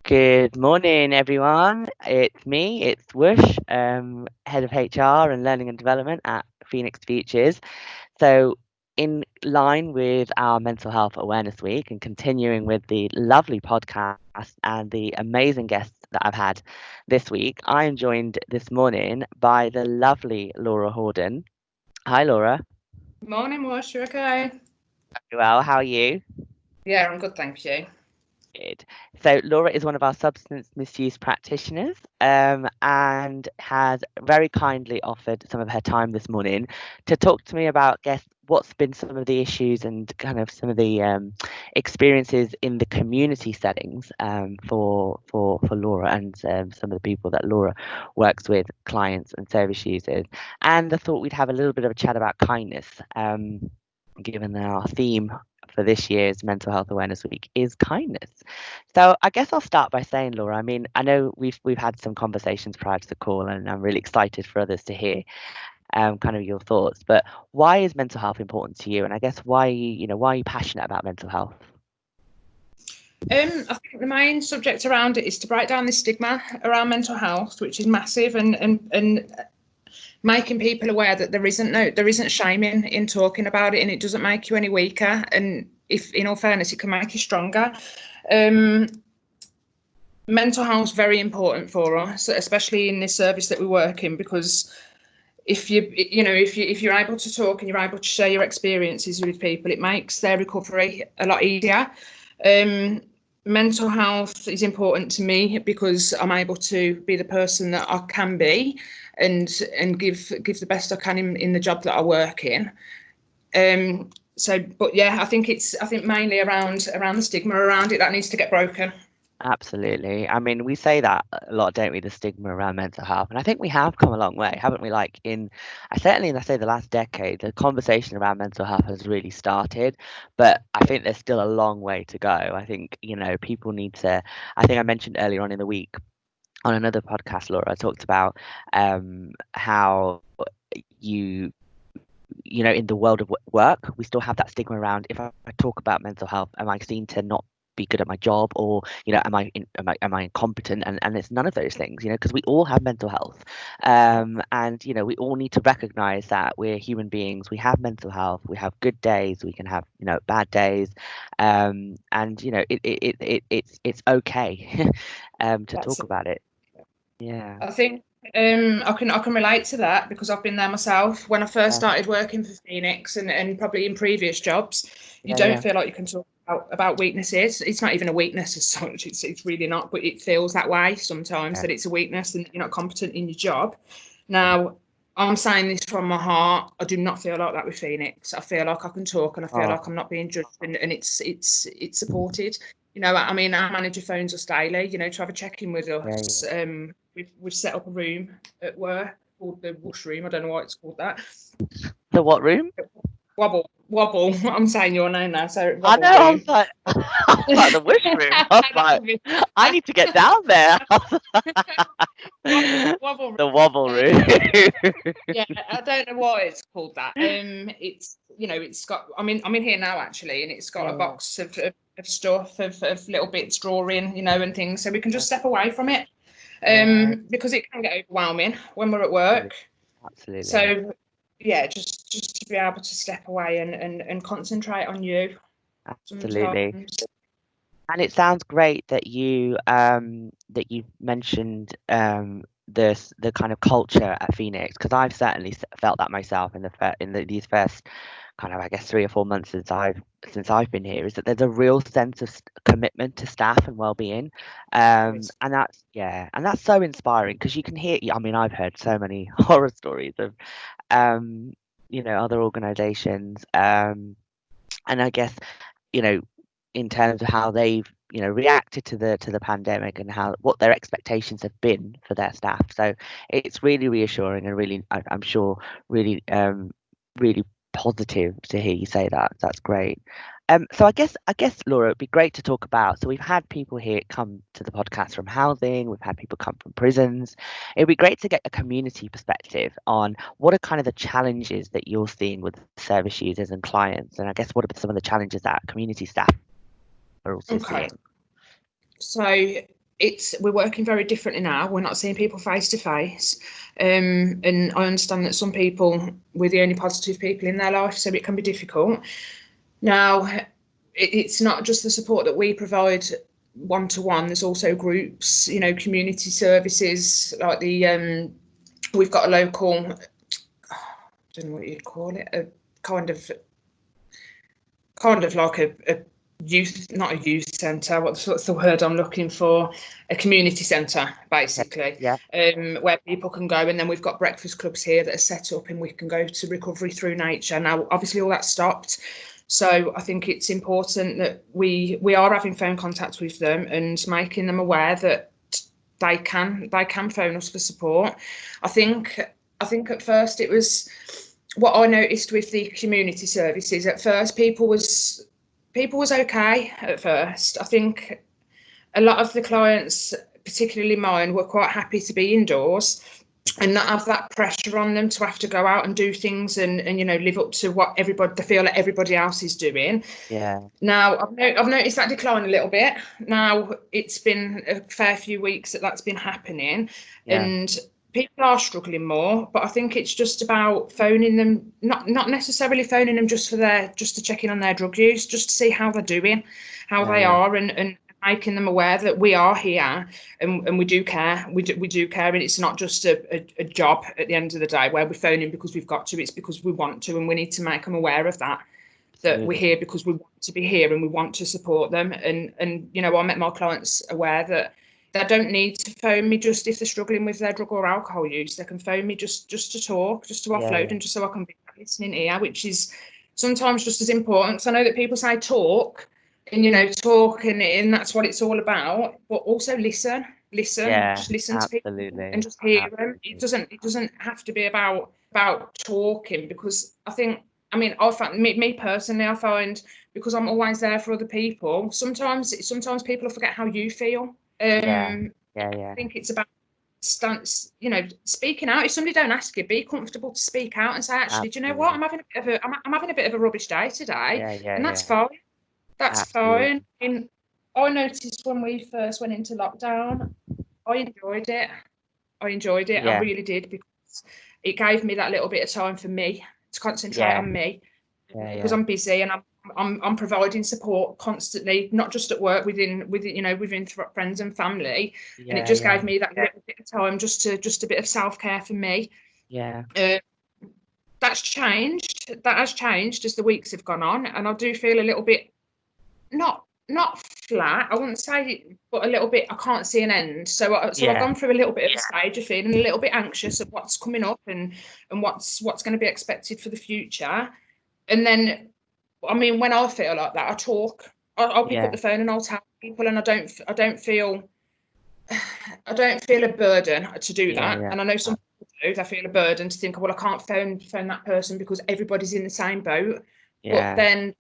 Good morning, everyone. It's me, it's Woosh, Head of HR and Learning and Development at Phoenix Futures. So, in line with our Mental Health Awareness Week and continuing with the lovely podcast and the amazing guests that I've had this week, I am joined this morning by the lovely Laura Horden. Hi, Laura. Morning, Woosh. You okay? Well, how are you? Yeah, I'm good, thank you. Good. So Laura is one of our substance misuse practitioners, and has very kindly offered some of her time this morning to talk to me about, guess, what's been some of the issues and kind of some of the experiences in the community settings, for Laura and some of the people that Laura works with, clients and service users. And I thought we'd have a little bit of a chat about kindness. Given that our theme for this year's Mental Health Awareness Week is kindness. So I guess I'll start by saying, Laura, I mean, I know we've had some conversations prior to the call, and I'm really excited for others to hear kind of your thoughts. But why is mental health important to you? And I guess why are you passionate about mental health? I think the main subject around it is to break down the stigma around mental health, which is massive, and making people aware that there isn't shame in talking about it, and it doesn't make you any weaker. And if, in all fairness, it can make you stronger. Mental health is very important for us, especially in this service that we work in, because if you're able to talk and you're able to share your experiences with people, it makes their recovery a lot easier. Mental health is important to me because I'm able to be the person that I can be, and give the best I can in the job that I work in. But yeah, I think mainly around the stigma around it that needs to get broken. Absolutely. I mean, we say that a lot, don't we? The stigma around mental health, and I think we have come a long way, haven't we? Like I certainly, I say the last decade, the conversation around mental health has really started, but I think there's still a long way to go. I think people need to. I think I mentioned earlier on in the week on another podcast, Laura, I talked about how you in the world of work, we still have that stigma around, if I talk about mental health, am I seen to not be good at my job, or am I incompetent? And it's none of those things, because we all have mental health, and we all need to recognize that we're human beings. We have mental health. We have good days. We can have bad days, and it's okay to That's talk it. about it. Yeah. I think I can relate to that because I've been there myself. When I first Yeah. started working for Phoenix, and probably in previous jobs, you Yeah. don't Yeah. feel like you can talk about weaknesses. It's not even a weakness as such. It's really not, but it feels that way sometimes, Yeah. that it's a weakness and you're not competent in your job. Yeah. Now, I'm saying this from my heart. I do not feel like that with Phoenix. I feel like I can talk, and I feel Oh, like I'm not being judged, and it's supported. I mean, our manager phones us daily, to have a check-in with yeah. us. We've set up a room at work called the Yeah. Woosh room. I don't know why it's called that. The what room? Wobble. I'm saying your name now, so I wobble know. I room. was like, I was like the wish room. I was like, I need to get down there. Wobble room. The wobble room. Yeah, I don't know why it's called that. It's got. I'm in here now actually, and it's got a Yeah, box of stuff, of little bits, drawing, and things, so we can yeah, just step away from it. yeah, Because it can get overwhelming when we're at absolutely, work. absolutely, So yeah, just to be able to step away and concentrate on you absolutely. sometimes. And it sounds great that you mentioned the kind of culture at Phoenix, because I've certainly felt that myself in these first kind of, I guess, 3 or 4 months since I've been here, is that there's a real sense of commitment to staff and well-being, and that's so inspiring, because you can hear. I mean, I've heard so many horror stories of um, other organisations, and I guess you know in terms of how they've reacted to the pandemic, and how what their expectations have been for their staff. So it's really reassuring, and really, I'm sure, really positive to hear you say that. That's great. So I guess Laura, it'd be great to talk about. So we've had people here come to the podcast from housing. We've had people come from prisons. It'd be great to get a community perspective on what are kind of the challenges that you're seeing with service users and clients, and I guess what are some of the challenges that community staff are also Okay, seeing. so we're working very differently now. We're not seeing people face to face, and I understand that some people, we're the only positive people in their life, so it can be difficult. Now, it's not just the support that we provide one-to-one. There's also groups, you know, community services like we've got a local, I don't know what you'd call it, a kind of like a youth, not a youth centre, what's the word I'm looking for? A community centre, basically, Yeah. where people can go. And then we've got breakfast clubs here that are set up, and we can go to recovery through nature. Now, obviously, all that stopped. So I think it's important that we are having phone contact with them and making them aware that they can phone us for support. I think at first it was, what I noticed with the community services, at first people was okay at first. I think a lot of the clients, particularly mine, were quite happy to be indoors and not have that pressure on them to have to go out and do things and you know, live up to what they feel that everybody else is doing. Yeah. Now I've noticed that decline a little bit. Now it's been a fair few weeks that's been happening, Yeah. and people are struggling more. But I think it's just about phoning them, not necessarily phoning them just to check in on their drug use, just to see how they're doing, how they are, and making them aware that we are here and we do care. We do care, and it's not just a job at the end of the day where we're phoning because we've got to. It's because we want to, and we need to make them aware of that. That we're here because we want to be here and we want to support them. And you know, I make my clients aware that they don't need to phone me just if they're struggling with their drug or alcohol use. They can phone me just to talk, just to offload, and just so I can be listening ear, which is sometimes just as important. So I know that people say talk, and you know, talk, and that's what it's all about. But also listen, Yeah. just listen to people Absolutely. and just hear them. Absolutely. It doesn't have to be about talking, because I mean, I find me personally, I find, because I'm always there for other people, sometimes people forget how you feel. Yeah. Yeah. I Yeah. think it's about you know, speaking out. If somebody don't ask you, be comfortable to speak out and say, actually, do you know what? Absolutely. I'm having a bit of a rubbish day today, Yeah. Yeah. and that's Yeah. fine. That's fine. Absolutely. And I noticed when we first went into lockdown, I enjoyed it. I Yeah. really did, because it gave me that little bit of time for me to concentrate Yeah. on me, Yeah. because Yeah. I'm busy and I'm providing support constantly, not just at work, within you know, within friends and family, and it Yeah. just Yeah. gave me that little bit of time, just a bit of self care for me. Yeah. Uh, that's changed. That has changed as the weeks have gone on, and I do feel a little bit, not flat, I wouldn't say, but a little bit, I can't see an end. So I've Yeah. gone through a little bit of a stage of feeling a little bit anxious of what's coming up, and what's going to be expected for the future. And then, I mean, when I feel like that, I talk. I'll pick up Yeah. the phone and I'll tell people, and I don't feel a burden to do Yeah. that. Yeah. And I know some people do. They feel a burden to think, well, I can't phone that person because everybody's in the same boat. But Yeah. then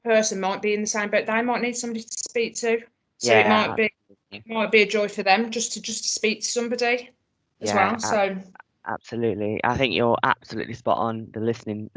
person might be in the same boat. They might need somebody to speak to. So it Yeah. might be a joy for them just to speak to somebody as Yeah. well. So Absolutely. I think you're absolutely spot on. The listening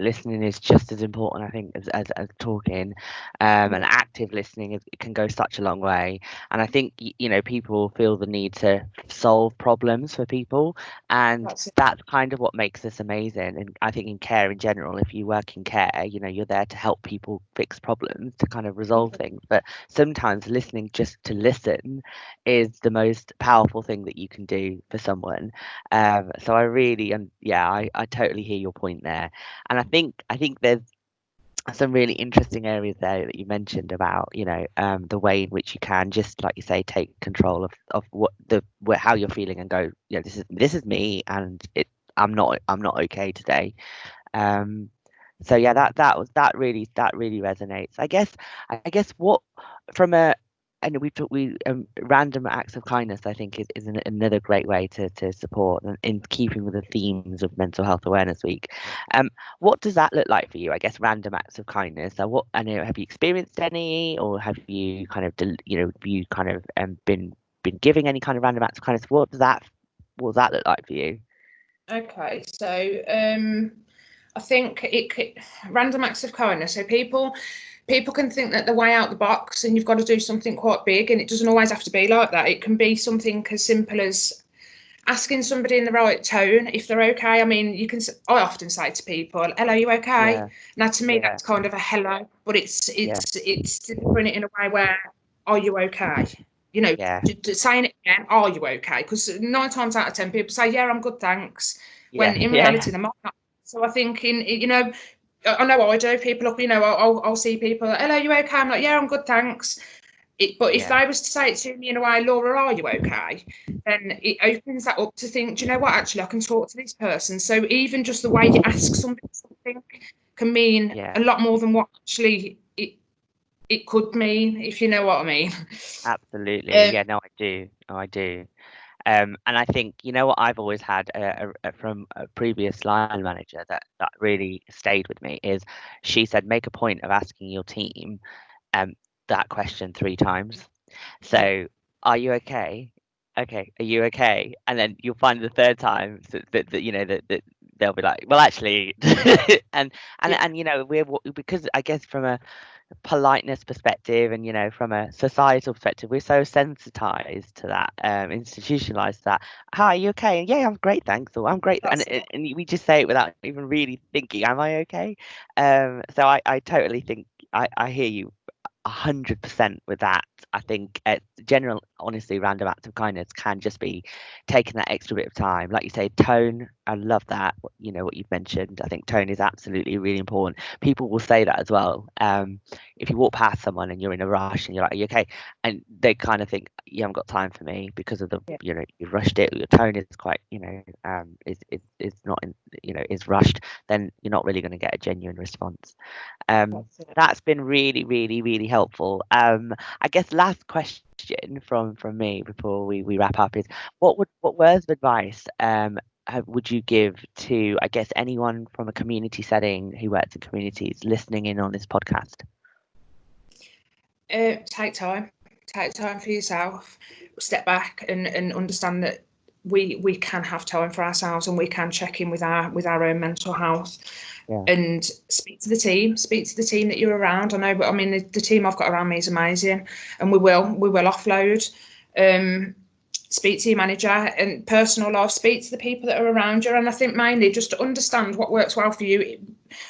is just as important, I think, as talking. And active listening it can go such a long way. And I think, you know, people feel the need to solve problems for people, and that's it. that's kind of what makes us amazing. And I think in care in general, if you work in care, you know, you're there to help people fix problems, to kind of resolve things. But sometimes listening just to listen is the most powerful thing that you can do for someone. So I really, and yeah, I totally hear your point there. And I think there's some really interesting areas there that you mentioned about, you know, the way in which you can, just like you say, take control of how you're feeling, and go, you know, this is me, and I'm not okay today. Um, so yeah, that really resonates. I guess what, from a, and we talk, we random acts of kindness, I think is another great way to support, and in keeping with the themes of Mental Health Awareness Week. Um, what does that look like for you? I guess random acts of kindness. So what, I know, have you experienced any, or have you kind of have you kind of been giving any kind of random acts of kindness? What does that look like for you? Okay. So I think random acts of kindness. So people. people can think that the way out the box and you've got to do something quite big, and it doesn't always have to be like that. It can be something as simple as asking somebody in the right tone if they're okay. I mean, I often say to people, hello, you okay? Yeah. Now to me Yeah. that's kind of a hello, but it's Yeah. delivering it in a way where, are you okay? You know, Yeah. saying it again, are you okay? Because 9 times out of 10 people say, yeah, I'm good, thanks, Yeah. when in Yeah. reality they might not. So I think you know, I know I do. People look, you know, I'll see people, hello, you okay? I'm like, yeah, I'm good, thanks. But if Yeah. they was to say it to me in a way, Laura, are you okay? Then it opens that up to think, do you know what? Actually, I can talk to this person. So even just the way you ask somebody something can mean Yeah. a lot more than what actually it could mean, if you know what I mean. Absolutely. Yeah. No, I do. No, I do. And I think, you know what, I've always had from a previous line manager that really stayed with me is she said, make a point of asking your team um, that question 3 times. Yeah, So, are you okay? Okay, are you okay? And then you'll find the third time that you know that they'll be like, well, actually, and yeah, you know, because I guess from a politeness perspective and, you know, from a societal perspective, we're so sensitized to that, institutionalized that, hi, are you okay? And yeah, I'm great, thanks, or I'm great, that's it. and we just say it without even really thinking, am I okay? So I totally think I hear you 100% with that. I think general, honestly, random acts of kindness can just be taking that extra bit of time. Like you say, tone. I love that. You know what you've mentioned. I think tone is absolutely really important. People will say that as well. If you walk past someone and you're in a rush and you're like, "Are you okay?" and they kind of think you haven't got time for me because of the, Yeah, you know, you've rushed it. Or your tone is quite, you know, is not in, you know, is rushed. Then you're not really going to get a genuine response. that's it. That's been really, really, really helpful. I guess last question from me before we wrap up is what words of advice would you give to, I guess, anyone from a community setting who works in communities listening in on this podcast? Take time. Take time for yourself. Step back and understand that we can have time for ourselves, and we can check in with our own mental health, Yeah, and speak to the team. Speak to the team that you're around. I know, but I mean, the team I've got around me is amazing, and we will offload. Speak to your manager, and personal life. Speak to the people that are around you, and I think mainly just to understand what works well for you.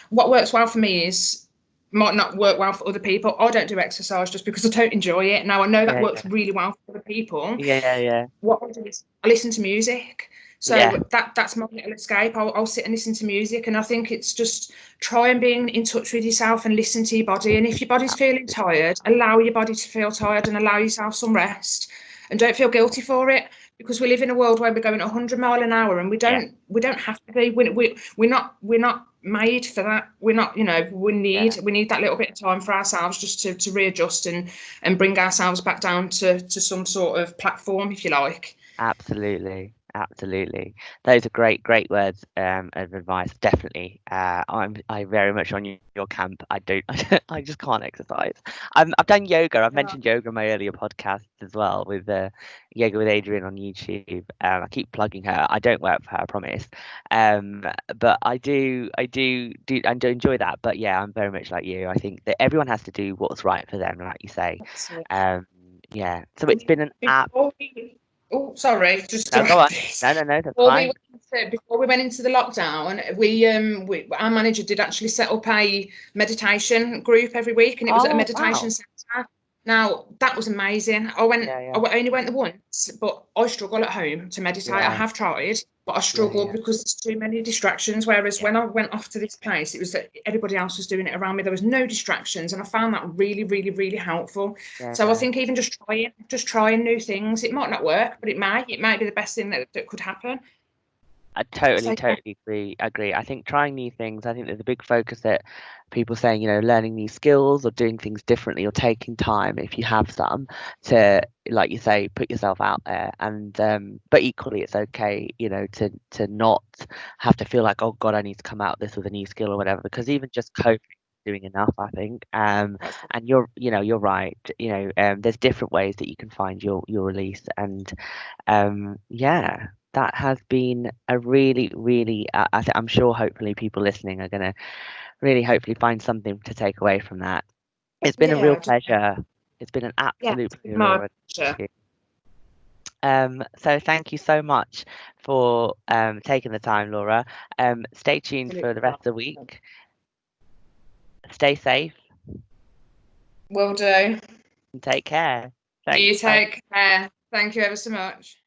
What works well for me is might not work well for other people. I don't do exercise just because I don't enjoy it. Now I know that yeah, works really well for other people. yeah, yeah, What I do is I listen to music. yeah, So that's my little escape. I'll sit and listen to music, and I think it's just try and be in touch with yourself and listen to your body. And if your body's feeling absolutely. tired, allow your body to feel tired and allow yourself some rest. And don't feel guilty for it, because we live in a world where we're going 100 mile an hour, and Yeah, we don't have to be. We're not made for that. We're not, you know, yeah. we need that little bit of time for ourselves just to readjust and bring ourselves back down to some sort of platform, if you like. Absolutely, absolutely. Those are great, great words of advice. Definitely, I very much on your camp. I don't, I just can't exercise. I've done yoga. I've Yeah, mentioned yoga in my earlier podcasts as well with yoga with Adrian on YouTube. I keep plugging her. I don't work for her, I promise. But I do enjoy that. But yeah, I'm very much like you. I think that everyone has to do what's right for them, like you say. that's it. Um, yeah. So it's been an app. Before we, oh, sorry, just to No, go add on. this. No, no, no, that's fine. Before we went into the lockdown, our manager did actually set up a meditation group every week, and it was at a Oh, meditation wow. centre. Now that was amazing. Yeah, I yeah, only went there once, but I struggle at home to meditate. I yeah, have tried, but I yeah, struggle yeah, because there's too many distractions. Whereas yeah, when I went off to this place, it was that everybody else was doing it around me. There was no distractions, and I found that really, really, really helpful. So I yeah. think even just trying new things. It might not work, but it might be the best thing that could happen. I totally, So yeah, totally agree. I think trying new things, I think there's a big focus that people saying, you know, learning new skills or doing things differently or taking time if you have some to, like you say, put yourself out there. And but equally it's okay, you know, to not have to feel like, oh God, I need to come out this with a new skill or whatever, because even just coping is doing enough, I think. that's And you know, you're right. You know, there's different ways that you can find your release. And yeah, that has been a really, really, I'm sure hopefully people listening are going to really hopefully find something to take away from that. It's been a Yeah, real pleasure. It's been an yeah, absolute pleasure, my Laura. pleasure. Thank you. So thank you so much for taking the time, Laura. Stay tuned for the rest of the week. Stay safe Will do. and take care. You Thanks. Bye. take care. Thank you ever so much.